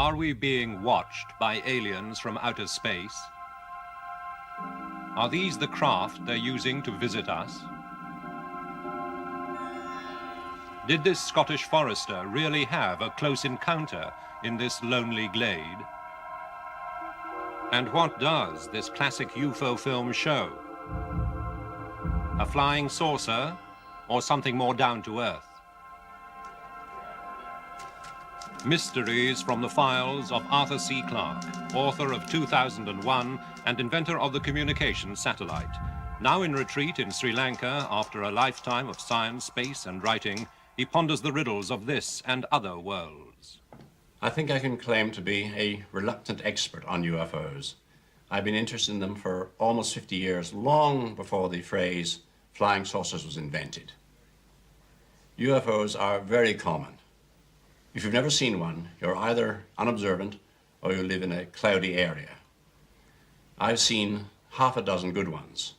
Are we being watched by aliens from outer space? Are these the craft they're using to visit us? Did this Scottish forester really have a close encounter in this lonely glade? And what does this classic UFO film show? A flying saucer or something more down to earth? Mysteries from the files of Arthur C. Clarke, author of 2001 and inventor of the communications satellite. Now in retreat in Sri Lanka after a lifetime of science, space and writing, he ponders the riddles of this and other worlds. I think I can claim to be a reluctant expert on UFOs. I've been interested in them for almost 50 years, long before the phrase flying saucers was invented. UFOs are very common. If you've never seen one, you're either unobservant or you live in a cloudy area. I've seen half a dozen good ones,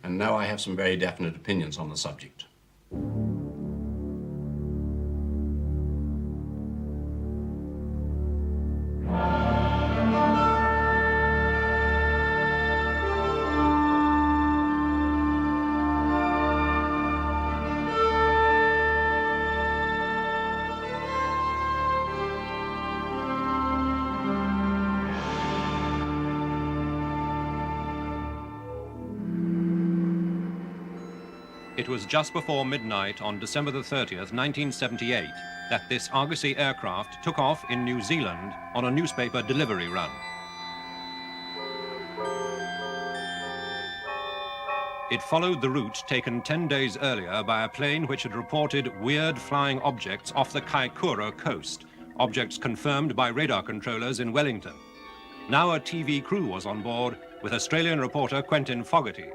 and now I have some very definite opinions on the subject. It was just before midnight on December the 30th, 1978, that this Argosy aircraft took off in New Zealand on a newspaper delivery run. It followed the route taken 10 days earlier by a plane which had reported weird flying objects off the Kaikoura coast, objects confirmed by radar controllers in Wellington. Now a TV crew was on board with Australian reporter Quentin Fogarty.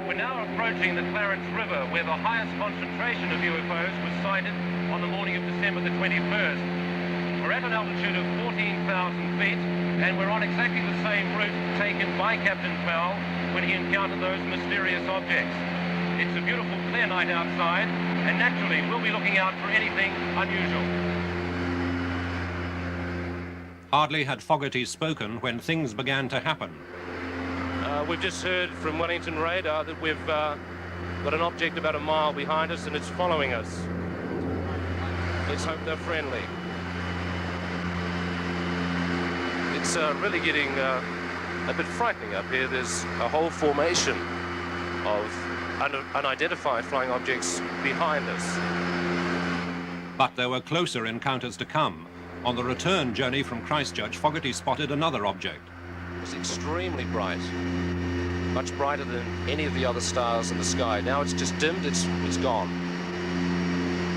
We're now approaching the Clarence River, where the highest concentration of UFOs was sighted on the morning of December the 21st. We're at an altitude of 14,000 feet, and we're on exactly the same route taken by Captain Powell when he encountered those mysterious objects. It's a beautiful, clear night outside, and naturally, we'll be looking out for anything unusual. Hardly had Fogarty spoken when things began to happen. We've just heard from Wellington radar that we've got an object about a mile behind us and it's following us. Let's hope they're friendly. It's really getting a bit frightening up here. There's a whole formation of unidentified flying objects behind us. But there were closer encounters to come. On the return journey from Christchurch, Fogarty spotted another object. It was extremely bright, much brighter than any of the other stars in the sky. Now it's just dimmed, it's gone.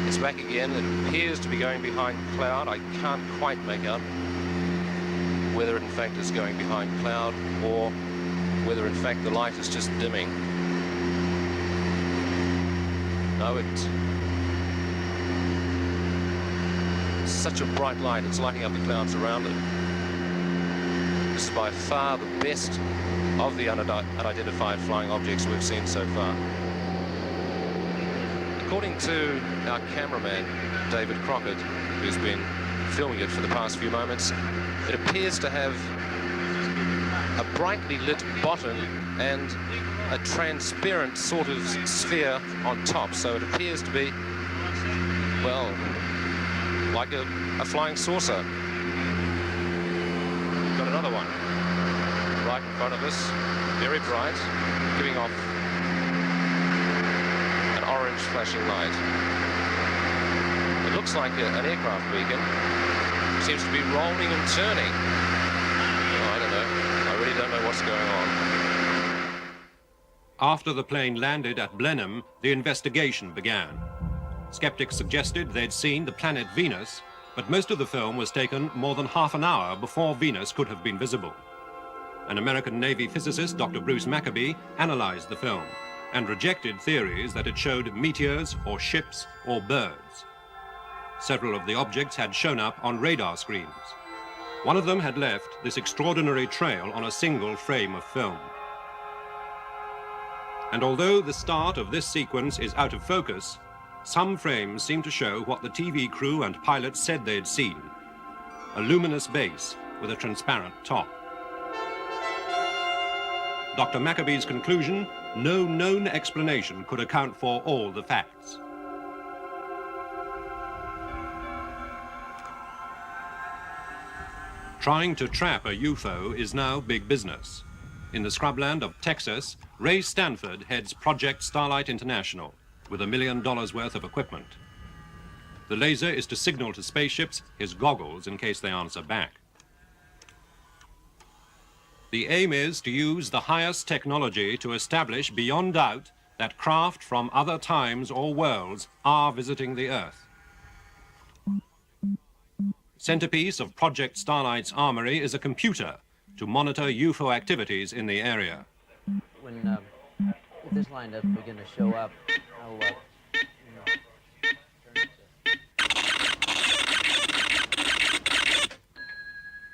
It's back again. It appears to be going behind cloud. I can't quite make out whether it in fact is going behind cloud or whether in fact the light is just dimming. No, it's such a bright light, it's lighting up the clouds around it. This is by far the best of the unidentified flying objects we've seen so far. According to our cameraman, David Crockett, who's been filming it for the past few moments, it appears to have a brightly lit bottom and a transparent sort of sphere on top, so it appears to be, well, like a flying saucer. Got another one right in front of us, very bright, giving off an orange flashing light. It looks like an aircraft beacon. It seems to be rolling and turning. Oh, I don't know. I really don't know what's going on. After the plane landed at Blenheim, the investigation began. Skeptics suggested they'd seen the planet Venus, but most of the film was taken more than half an hour before Venus could have been visible. An American Navy physicist, Dr. Bruce Maccabee, analyzed the film and rejected theories that it showed meteors or ships or birds. Several of the objects had shown up on radar screens. One of them had left this extraordinary trail on a single frame of film. And although the start of this sequence is out of focus, some frames seem to show what the TV crew and pilots said they'd seen. a luminous base with a transparent top. Dr. Maccabee's conclusion, no known explanation could account for all the facts. Trying to trap a UFO is now big business. In the scrubland of Texas, Ray Stanford heads Project Starlight International with $1 million worth of equipment. The laser is to signal to spaceships his goggles in case they answer back. The aim is to use the highest technology to establish beyond doubt that craft from other times or worlds are visiting the Earth. Centerpiece of Project Starlight's armory is a computer to monitor UFO activities in the area. When this line doesn't begin to show up, I'll,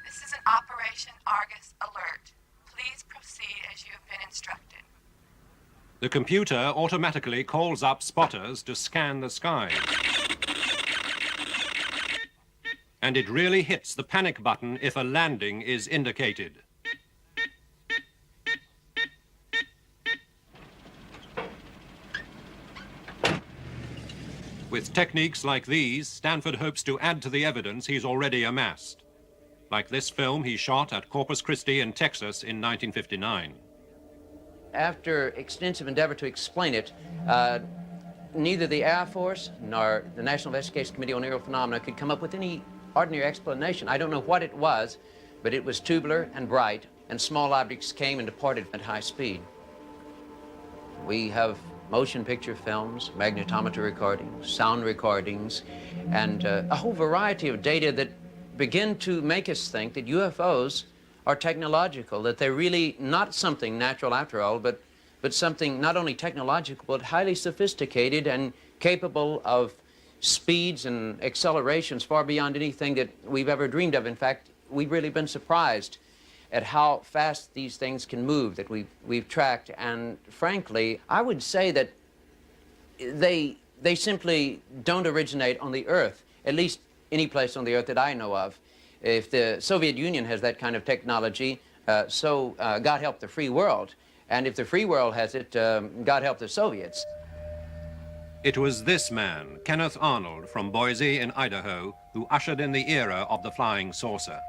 This is an Operation Argus alert. Please proceed as you have been instructed. The computer automatically calls up spotters to scan the skies. And it really hits the panic button if a landing is indicated. With techniques like these, Stanford hopes to add to the evidence he's already amassed. Like this film he shot at Corpus Christi in Texas in 1959. after extensive endeavor to explain it, neither the Air Force nor the National Investigation Committee on Aerial Phenomena could come up with any ordinary explanation. I don't know what it was, but it was tubular and bright, and small objects came and departed at high speed. We have motion picture films, magnetometer recordings, sound recordings, and a whole variety of data that begin to make us think that UFOs are technological, that they're really not something natural after all, but something not only technological, but highly sophisticated and capable of speeds and accelerations far beyond anything that we've ever dreamed of. In fact, we've really been surprised at how fast these things can move that we've tracked. And frankly, I would say that they simply don't originate on the Earth, at least any place on the Earth that I know of. If the Soviet Union has that kind of technology, so God help the free world. And if the free world has it, God help the Soviets. It was this man, Kenneth Arnold, from Boise in Idaho, who ushered in the era of the flying saucer.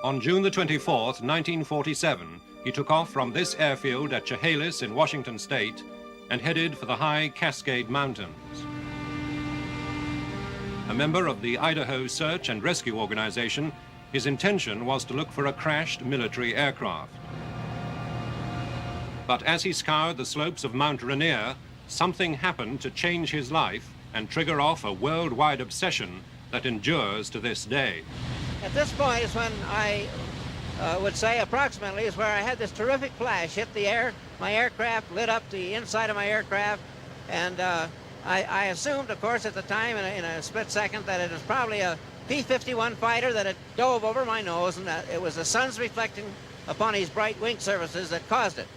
On June the 24th, 1947, he took off from this airfield at Chehalis in Washington State and headed for the high Cascade Mountains. A member of the Idaho Search and Rescue Organization, his intention was to look for a crashed military aircraft. But as he scoured the slopes of Mount Rainier, something happened to change his life and trigger off a worldwide obsession that endures to this day. At this point is when I would say approximately is where I had this terrific flash hit the air. My aircraft lit up the inside of my aircraft, and I assumed, of course, at the time in a split second that it was probably a P-51 fighter that had dove over my nose, and that it was the sun's reflecting upon his bright wing surfaces that caused it.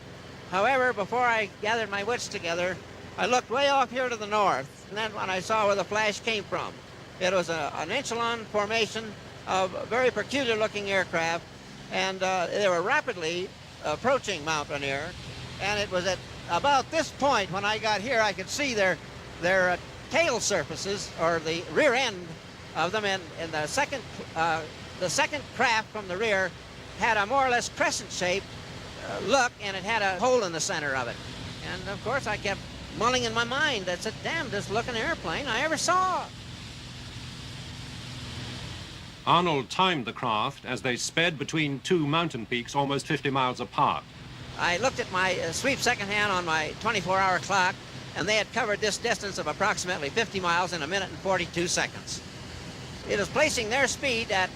However, before I gathered my wits together, I looked way off here to the north, and then when I saw where the flash came from, it was an echelon formation of very peculiar-looking aircraft, and they were rapidly approaching Mount Rainier. And it was at about this point when I got here, I could see their tail surfaces, or the rear end of them, and the second craft from the rear had a more or less crescent-shaped look, and it had a hole in the center of it. And of course, I kept mulling in my mind, that's the damnedest looking airplane I ever saw. Arnold timed the craft as they sped between two mountain peaks almost 50 miles apart. I looked at my sweep second hand on my 24-hour clock, and they had covered this distance of approximately 50 miles in 1 minute and 42 seconds. It is placing their speed at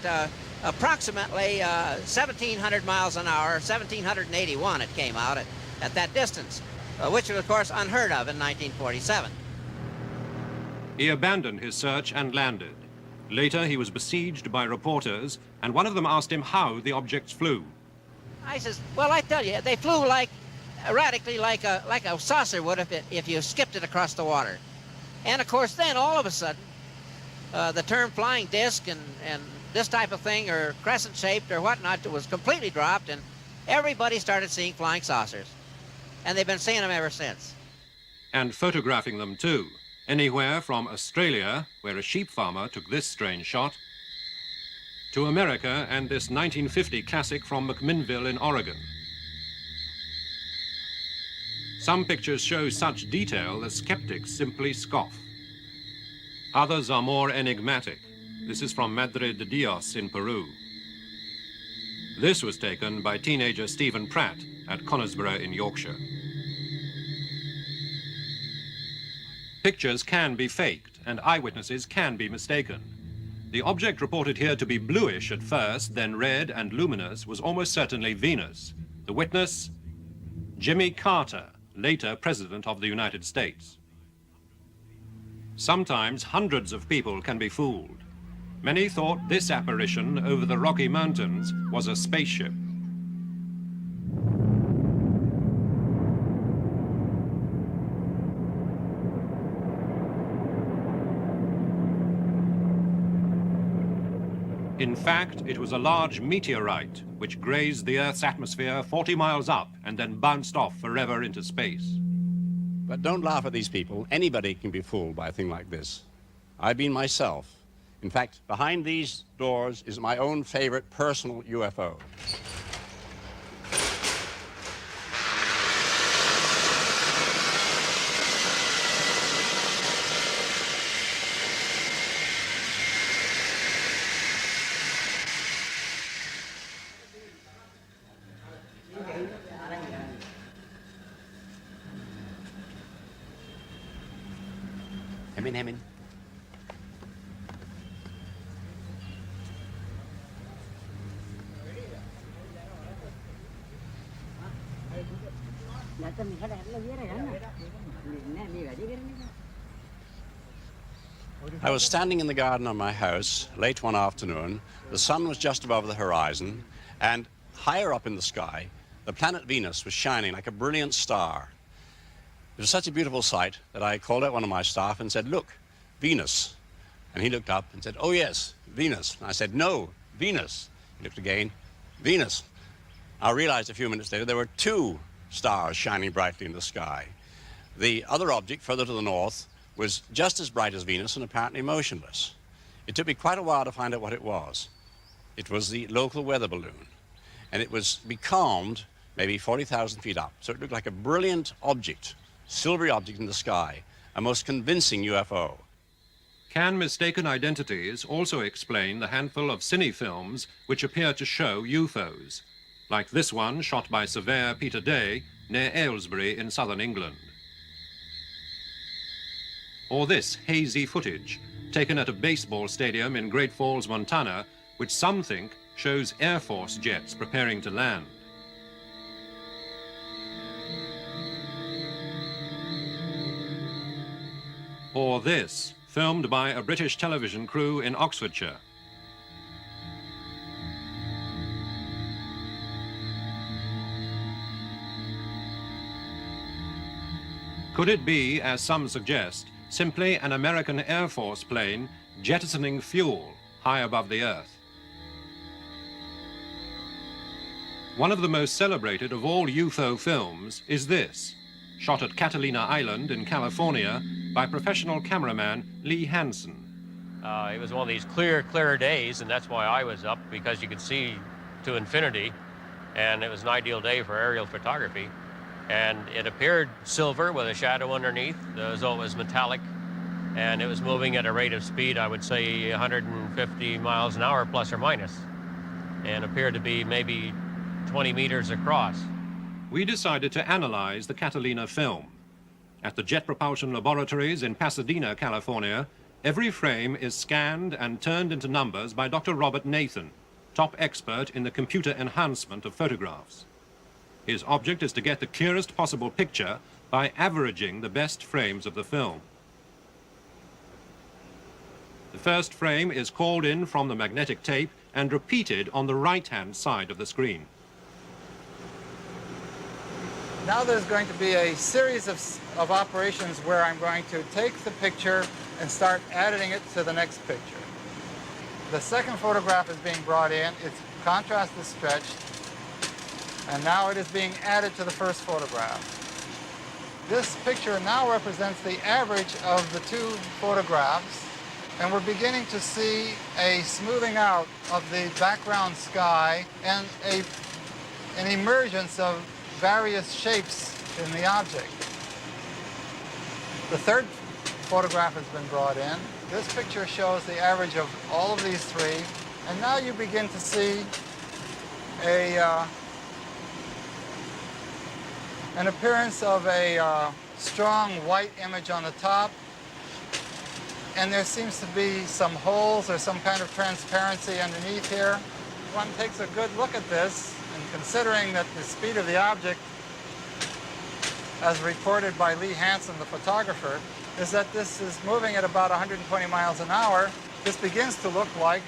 approximately 1,700 miles an hour, 1,781 it came out at that distance, which was, of course, unheard of in 1947. He abandoned his search and landed. Later, he was besieged by reporters, and one of them asked him how the objects flew. I says, well, I tell you, they flew like erratically like a saucer would if you skipped it across the water. And of course then all of a sudden the term flying disc and this type of thing, or crescent shaped or whatnot, was completely dropped, and everybody started seeing flying saucers. And they've been seeing them ever since. And photographing them too. Anywhere from Australia, where a sheep farmer took this strange shot, to America and this 1950 classic from McMinnville in Oregon. Some pictures show such detail that skeptics simply scoff. Others are more enigmatic. This is from Madre de Dios in Peru. This was taken by teenager Stephen Pratt at Conisborough in Yorkshire. Pictures can be faked and eyewitnesses can be mistaken. The object reported here to be bluish at first, then red and luminous, was almost certainly Venus. The witness, Jimmy Carter, later President of the United States. Sometimes hundreds of people can be fooled. Many thought this apparition over the Rocky Mountains was a spaceship. In fact, it was a large meteorite which grazed the Earth's atmosphere 40 miles up and then bounced off forever into space. But don't laugh at these people. Anybody can be fooled by a thing like this. I've been myself. In fact, behind these doors is my own favorite personal UFO. Hemin. I was standing in the garden of my house late one afternoon. The sun was just above the horizon, and higher up in the sky, the planet Venus was shining like a brilliant star. It was such a beautiful sight that I called out one of my staff and said, "Look, Venus." And he looked up and said, "Oh yes, Venus." And I said, "No, Venus." He looked again, "Venus." I realized a few minutes later there were two stars shining brightly in the sky. The other object further to the north was just as bright as Venus and apparently motionless. It took me quite a while to find out what it was. It was the local weather balloon, and it was becalmed maybe 40,000 feet up. So it looked like a brilliant object, silvery object in the sky, a most convincing UFO. Can mistaken identities also explain the handful of cine films which appear to show UFOs, like this one shot by surveyor Peter Day near Aylesbury in southern England? Or this hazy footage taken at a baseball stadium in Great Falls, Montana, which some think shows Air Force jets preparing to land. Or this, filmed by a British television crew in Oxfordshire. Could it be, as some suggest, simply an American Air Force plane jettisoning fuel high above the Earth? One of the most celebrated of all UFO films is this, shot at Catalina Island in California by professional cameraman Lee Hansen. It was one of these clear days, and that's why I was up, because you could see to infinity, and it was an ideal day for aerial photography. And it appeared silver with a shadow underneath, as though it was metallic, and it was moving at a rate of speed, I would say 150 miles an hour plus or minus, and appeared to be maybe 20 meters across. We decided to analyze the Catalina film. At the Jet Propulsion Laboratories in Pasadena, California, every frame is scanned and turned into numbers by Dr. Robert Nathan, top expert in the computer enhancement of photographs. His object is to get the clearest possible picture by averaging the best frames of the film. The first frame is called in from the magnetic tape and repeated on the right-hand side of the screen. Now there's going to be a series of operations where I'm going to take the picture and start editing it to the next picture. The second photograph is being brought in, its contrast is stretched, and now it is being added to the first photograph. This picture now represents the average of the two photographs, and we're beginning to see a smoothing out of the background sky and an emergence of various shapes in the object. The third photograph has been brought in. This picture shows the average of all of these three, and now you begin to see an appearance of a strong white image on the top, and there seems to be some holes or some kind of transparency underneath here. One takes a good look at this, and considering that the speed of the object, as reported by Lee Hansen, the photographer, is that this is moving at about 120 miles an hour, this begins to look like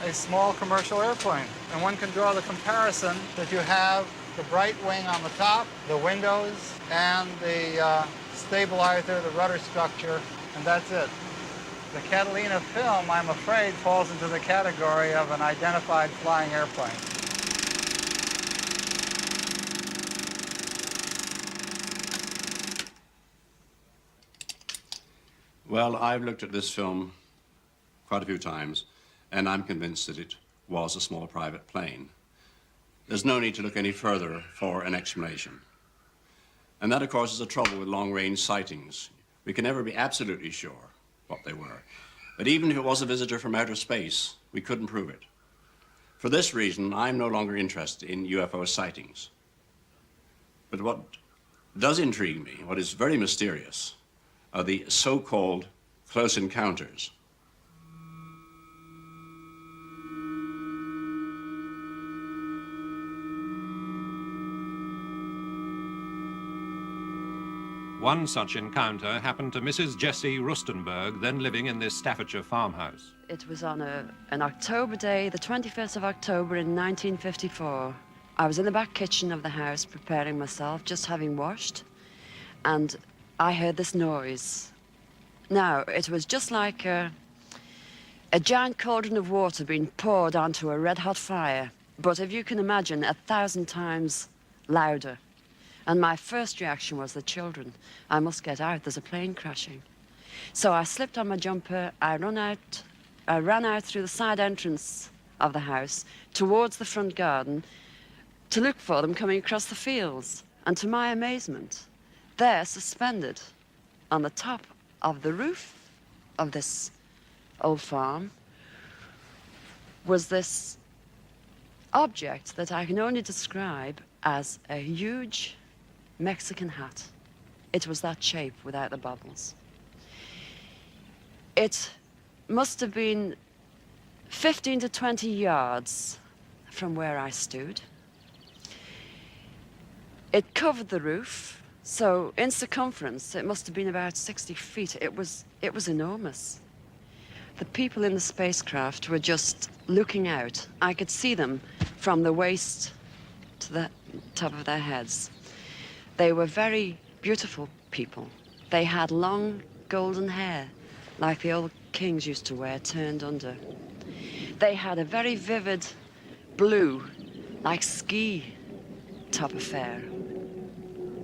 a small commercial airplane. And one can draw the comparison that you have the bright wing on the top, the windows, and the stabilizer, the rudder structure, and that's it. The Catalina film, I'm afraid, falls into the category of an identified flying airplane. Well, I've looked at this film quite a few times, and I'm convinced that it was a small private plane. There's no need to look any further for an explanation. And that, of course, is the trouble with long-range sightings. We can never be absolutely sure what they were. But even if it was a visitor from outer space, we couldn't prove it. For this reason, I'm no longer interested in UFO sightings. But what does intrigue me, what is very mysterious, are the so-called close encounters. One such encounter happened to Mrs. Jessie Rustenberg, then living in this Staffordshire farmhouse. It was on an October day, the 21st of October in 1954. I was in the back kitchen of the house preparing myself, just having washed, and I heard this noise. Now, it was just like a giant cauldron of water being poured onto a red-hot fire, but if you can imagine, 1,000 times louder. And my first reaction was the children. I must get out, there's a plane crashing. So I slipped on my jumper, I ran out through the side entrance of the house towards the front garden to look for them coming across the fields. And to my amazement, there, suspended on the top of the roof of this old farm, was this object that I can only describe as a huge Mexican hat. It was that shape without the bubbles. It must have been 15 to 20 yards from where I stood. It covered the roof, so in circumference it must have been about 60 feet. It was enormous. The people in the spacecraft were just looking out. I could see them from the waist to the top of their heads. They were very beautiful people. They had long golden hair, like the old kings used to wear, turned under. They had a very vivid blue, like ski top affair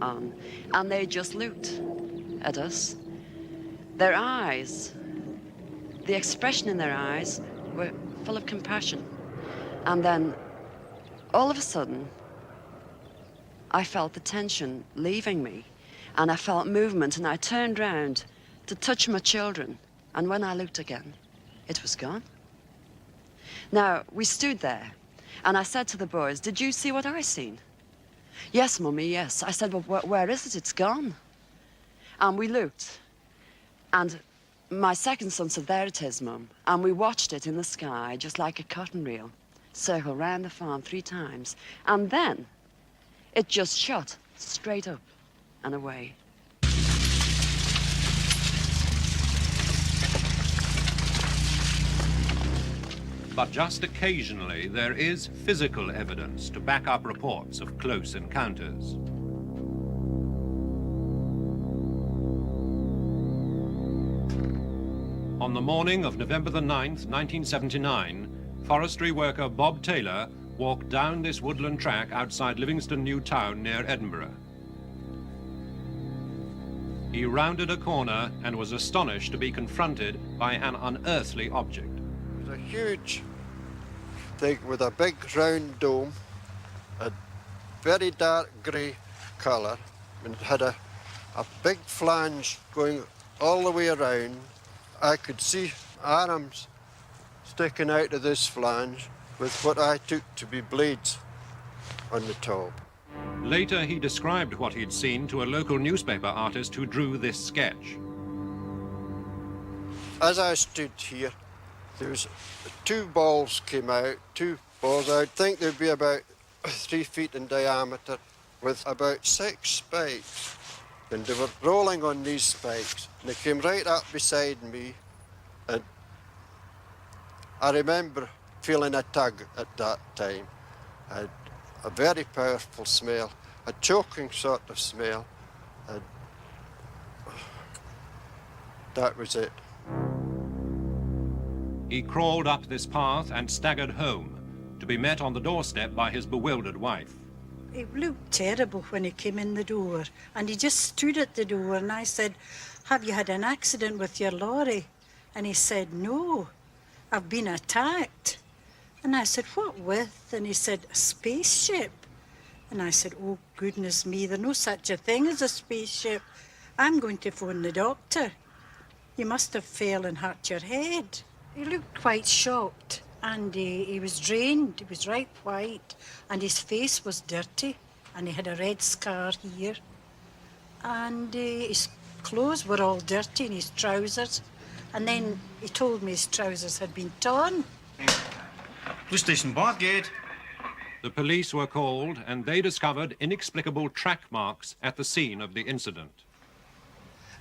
on, and they just looked at us. Their eyes, the expression in their eyes were full of compassion. And then, all of a sudden, I felt the tension leaving me, and I felt movement, and I turned round to touch my children, and when I looked again, it was gone. Now, we stood there, and I said to the boys, "Did you see what I seen?" "Yes, Mummy, yes." I said, "Well, where is it? It's gone." And we looked, and my second son said, "There it is, Mum." And we watched it in the sky, just like a cotton reel, circle round the farm 3 times, and then it just shot straight up and away. But just occasionally, there is physical evidence to back up reports of close encounters. morning of November the 9th, 1979, forestry worker Bob Taylor walked down this woodland track outside Livingston New Town near Edinburgh. He rounded a corner and was astonished to be confronted by an unearthly object. It was a huge thing with a big round dome, a very dark grey colour, and it had a big flange going all the way around. I could see arms sticking out of this flange with what I took to be blades on the top. Later, he described what he'd seen to a local newspaper artist who drew this sketch. As I stood here, there was two balls came out, two balls. I think they'd be about 3 feet in diameter with about 6 spikes. And they were rolling on these spikes. And they came right up beside me. And I remember feeling a tug at that time. A very powerful smell, a choking sort of smell. And that was it. He crawled up this path and staggered home, to be met on the doorstep by his bewildered wife. It looked terrible when he came in the door, and he just stood at the door, and I said, "Have you had an accident with your lorry?" And he said, "No, I've been attacked." And I said, "What with?" And he said, "A spaceship." And I said, "Oh, goodness me, there's no such a thing as a spaceship. I'm going to phone the doctor. You must have fell and hurt your head." He looked quite shocked, and he was drained. He was right white, and his face was dirty, and he had a red scar here. And his clothes were all dirty, and his trousers. And then he told me his trousers had been torn. Police station Bathgate. The police were called, and they discovered inexplicable track marks at the scene of the incident.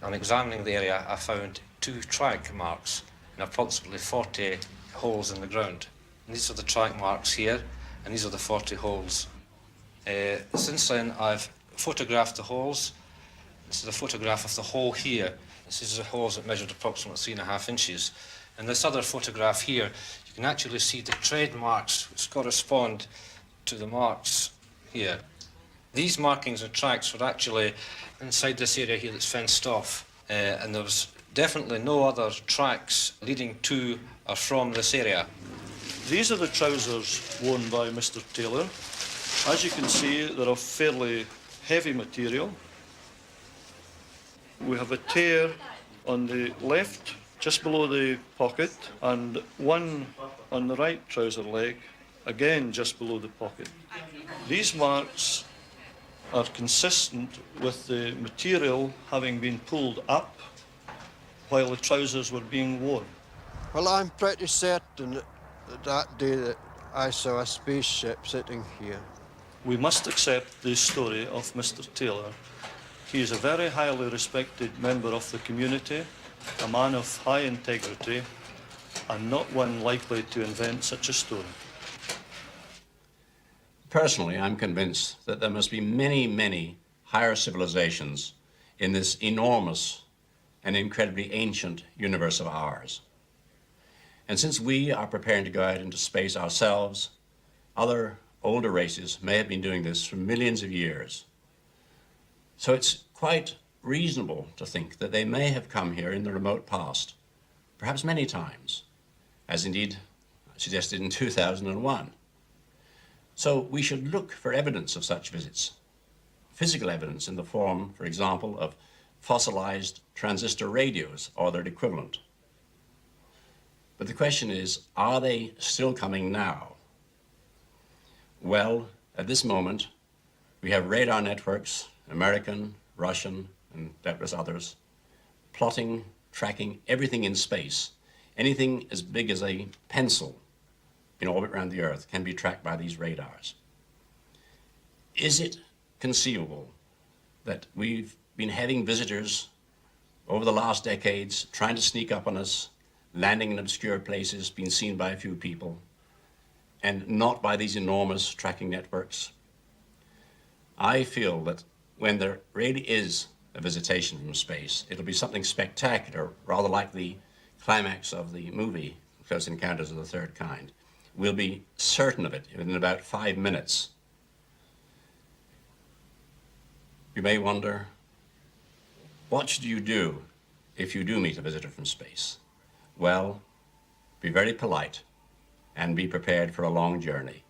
On examining the area, I found 2 track marks in approximately 40 holes in the ground. And these are the track marks here, and these are the 40 holes. Since then, I've photographed the holes. This is a photograph of the hole here. This is the holes that measured approximately 3.5 inches. And this other photograph here, you can actually see the trademarks which correspond to the marks here. These markings and tracks were actually inside this area here that's fenced off, and there was definitely no other tracks leading to or from this area. These are the trousers worn by Mr. Taylor. As you can see, they're of fairly heavy material. We have a tear on the left, just below the pocket, and one on the right trouser leg, again just below the pocket. These marks are consistent with the material having been pulled up while the trousers were being worn. Well, I'm pretty certain that day that I saw a spaceship sitting here. We must accept the story of Mr. Taylor. He is a very highly respected member of the community, a man of high integrity, and not one likely to invent such a story. Personally, I'm convinced that there must be many, many higher civilizations in this enormous and incredibly ancient universe of ours. And since we are preparing to go out into space ourselves, other older races may have been doing this for millions of years. So it's quite reasonable to think that they may have come here in the remote past, perhaps many times, as indeed suggested in 2001. So we should look for evidence of such visits, physical evidence in the form, for example, of fossilized transistor radios or their equivalent. But the question is, are they still coming now? Well, at this moment, we have radar networks, American, Russian, and doubtless others, plotting, tracking everything in space. Anything as big as a pencil in orbit around the Earth can be tracked by these radars. Is it conceivable that we've been having visitors over the last decades trying to sneak up on us, landing in obscure places, being seen by a few people, and not by these enormous tracking networks? I feel that when there really is a visitation from space, it'll be something spectacular, rather like the climax of the movie, Close Encounters of the Third Kind. We'll be certain of it within about 5 minutes. You may wonder, what should you do if you do meet a visitor from space? Well, be very polite and be prepared for a long journey.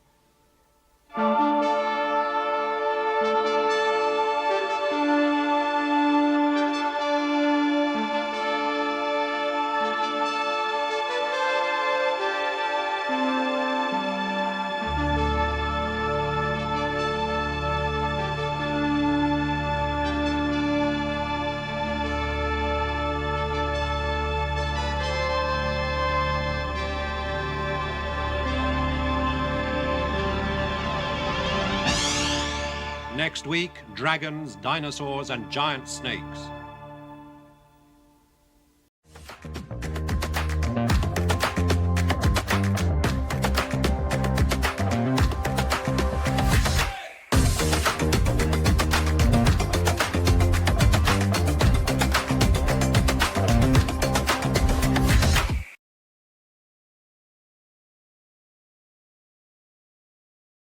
Next week, dragons, dinosaurs, and giant snakes.